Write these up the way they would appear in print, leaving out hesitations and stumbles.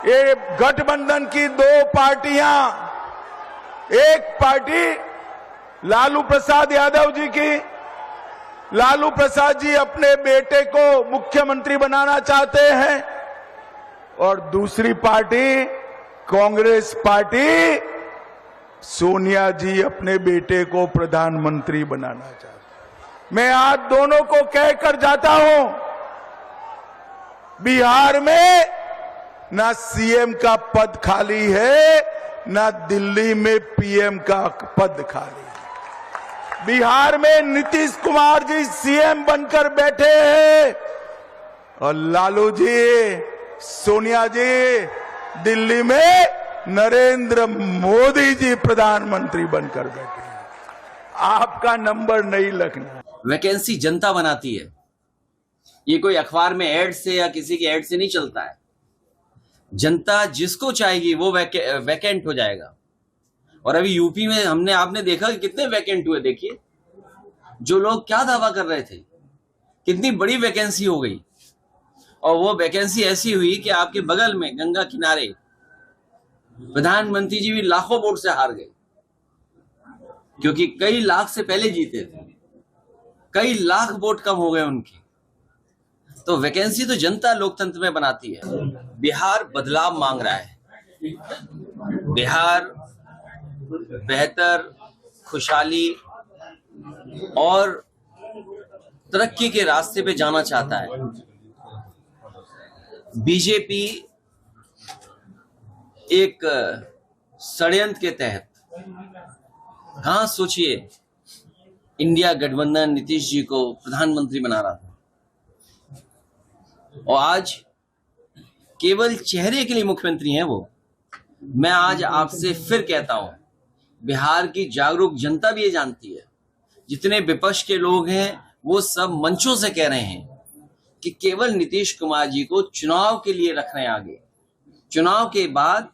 ये गठबंधन की दो पार्टियां, एक पार्टी लालू प्रसाद यादव जी की, लालू प्रसाद जी अपने बेटे को मुख्यमंत्री बनाना चाहते हैं, और दूसरी पार्टी कांग्रेस पार्टी सोनिया जी अपने बेटे को प्रधानमंत्री बनाना चाहते हैं। मैं आज दोनों को कहकर जाता हूं, बिहार में ना सीएम का पद खाली है, ना दिल्ली में पीएम का पद खाली है। बिहार में नीतीश कुमार जी सीएम बनकर बैठे हैं और लालू जी, सोनिया जी दिल्ली में नरेंद्र मोदी जी प्रधानमंत्री बनकर बैठे हैं। आपका नंबर नहीं लगना। वैकेंसी जनता बनाती है, ये कोई अखबार में ऐड से या किसी के ऐड से नहीं चलता है। जनता जिसको चाहेगी वो वैकेंट हो जाएगा। और अभी यूपी में आपने देखा कि कितने वैकेंट हुए। देखिए, जो लोग क्या दावा कर रहे थे, कितनी बड़ी वैकेंसी हो गई। और वो वैकेंसी ऐसी हुई कि आपके बगल में गंगा किनारे प्रधानमंत्री जी भी लाखों वोट से हार गए, क्योंकि कई लाख से पहले जीते थे, कई लाख वोट कम हो गए उनके। तो वैकेंसी तो जनता लोकतंत्र में बनाती है। बिहार बदलाव मांग रहा है। बिहार बेहतर, खुशहाली और तरक्की के रास्ते पे जाना चाहता है। बीजेपी एक षड्यंत्र के तहत, कहां सोचिए, इंडिया गठबंधन नीतीश जी को प्रधानमंत्री बना रहा था, और आज केवल चेहरे के लिए मुख्यमंत्री हैं वो। मैं आज आपसे फिर कहता हूं, बिहार की जागरूक जनता भी ये जानती है। जितने विपक्ष के लोग हैं वो सब मंचों से कह रहे हैं कि केवल नीतीश कुमार जी को चुनाव के लिए रख रहे हैं आगे। चुनाव के बाद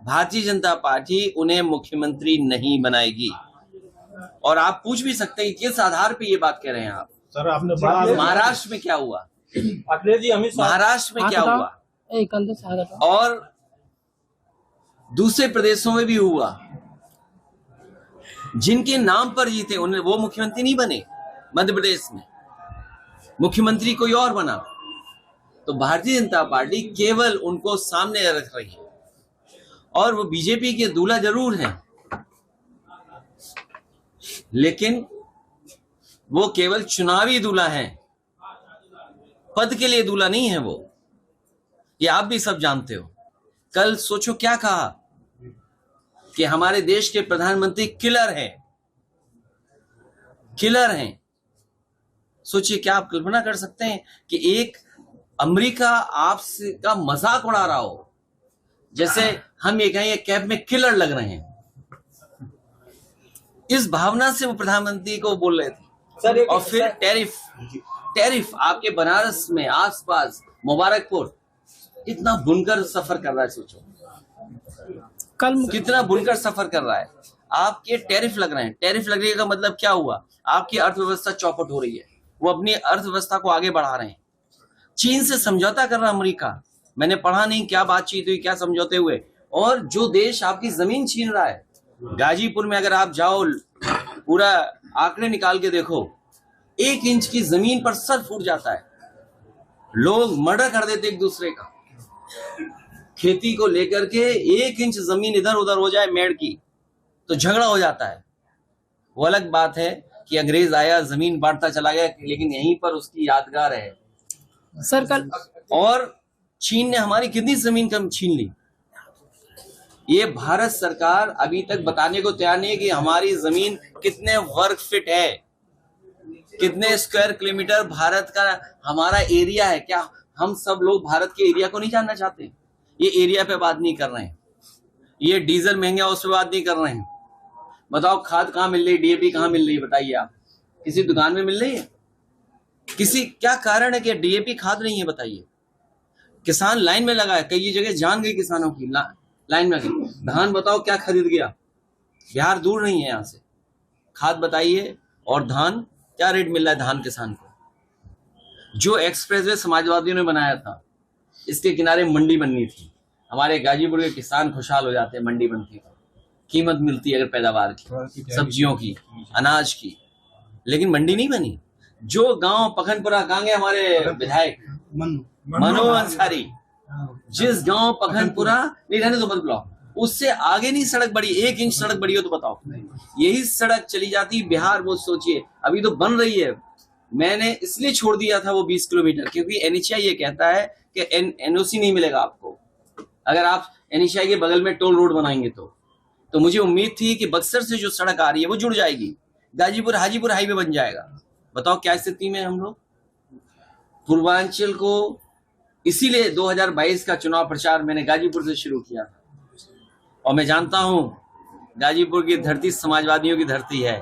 भारतीय जनता पार्टी उन्हें मुख्यमंत्री नहीं बनाएगी। और आप पूछ भी सकते हैं किस आधार पे ये बात कह रहे हैं आप। सर, आपने महाराष्ट्र में क्या हुआ, अखिलेश जी, महाराष्ट्र में क्या हुआ, और दूसरे प्रदेशों में भी हुआ। जिनके नाम पर जीते उन्हें वो मुख्यमंत्री नहीं बने। मध्य प्रदेश में मुख्यमंत्री कोई और बना। तो भारतीय जनता पार्टी केवल उनको सामने रख रही है। और वो बीजेपी के दूल्हा जरूर हैं, लेकिन वो केवल चुनावी दूल्हा हैं, पद के लिए दूल्हा नहीं है वो। ये आप भी सब जानते हो। कल सोचो क्या कहा कि हमारे देश के प्रधानमंत्री किलर हैं, किलर हैं। सोचिए, क्या आप कल्पना कर सकते हैं कि एक अमेरिका आपसे का मजाक उड़ा रहा हो, जैसे हम ये कहें ये कैब में किलर लग रहे हैं। इस भावना से वो प्रधानमंत्री को बोल रहे थे। और फिर टैरिफ आपके बनारस में आसपास मुबारकपुर कितना बुनकर सफर कर रहा है। सोचो कितना बुनकर सफर कर रहा है। आपके टैरिफ लग रहे हैं। टैरिफ लगने का मतलब क्या हुआ, आपकी अर्थव्यवस्था चौपट हो रही है। वो अपनी अर्थव्यवस्था को आगे बढ़ा रहे हैं। चीन से समझौता कर रहा अमेरिका। मैंने पढ़ा नहीं क्या बातचीत हुई, क्या समझौते हुए। और जो देश आपकी जमीन छीन रहा है, गाजीपुर में अगर आप जाओ, पूरा आंकड़े निकाल के देखो, 1 इंच की जमीन पर सर फूट जाता है। लोग मर्डर कर देते एक दूसरे का। खेती को लेकर के 1 इंच जमीन इधर उधर हो जाए मेड़ की तो झगड़ा हो जाता है। वो अलग बात है कि अंग्रेज आया, जमीन बांटता चला गया, लेकिन यहीं पर उसकी यादगार है। सर कल और चीन ने हमारी कितनी जमीन कम छीन ली। ये भारत सरकार अभी तक बताने को तैयार नहीं है कि हमारी जमीन कितने वर्ग फीट है, कितने स्क्वायर किलोमीटर भारत का हमारा एरिया है। क्या हम सब लोग भारत के एरिया को नहीं जानना चाहते? ये एरिया पे बात नहीं कर रहे हैं। ये डीजल महंगा उस पर बात नहीं कर रहे हैं। बताओ खाद कहाँ मिल रही, डीएपी कहाँ मिल रही, बताइए आप। किसी दुकान में मिल रही है? किसी क्या कारण है कि डीएपी खाद नहीं है, बताइए। किसान लाइन में लगा है, कई जगह जान गई किसानों की, लाइन में गई। धान बताओ क्या खरीद गया। बिहार दूर नहीं है यहाँ से। खाद बताइए और धान क्या रेट मिल रहा है धान किसान को। जो एक्सप्रेसवे समाजवादियों ने बनाया था, इसके किनारे मंडी बननी थी, हमारे गाजीपुर के किसान खुशहाल हो जाते हैं, मंडी बनती है, कीमत मिलती है अगर पैदावार की, सब्जियों की, अनाज की, लेकिन मंडी नहीं बनी। जो गांव पखनपुरा, कहाँ गए हमारे विधायक मनु अंसारी, जिस गांव पखनपुरा, नहीं रहने दो मत बुलाओ, उससे आगे नहीं सड़क बढ़ी, 1 इंच सड़क बढ़ी हो तो बताओ। यही सड़क चली जाती बिहार, वो सोचिए, अभी तो बन रही है। मैंने इसलिए छोड़ दिया था वो 20 किलोमीटर, क्योंकि एनएचआई ये कहता है कि एनओसी नहीं मिलेगा आपको अगर आप एनएचआई के बगल में टोल रोड बनाएंगे तो मुझे उम्मीद थी कि बक्सर से जो सड़क आ रही है वो जुड़ जाएगी, गाजीपुर हाजीपुर हाईवे बन जाएगा। बताओ क्या स्थिति में हम लोग। पूर्वांचल को इसीलिए 2022 का चुनाव प्रचार मैंने गाजीपुर से शुरू किया था, और मैं जानता हूं गाजीपुर की धरती समाजवादियों की धरती है।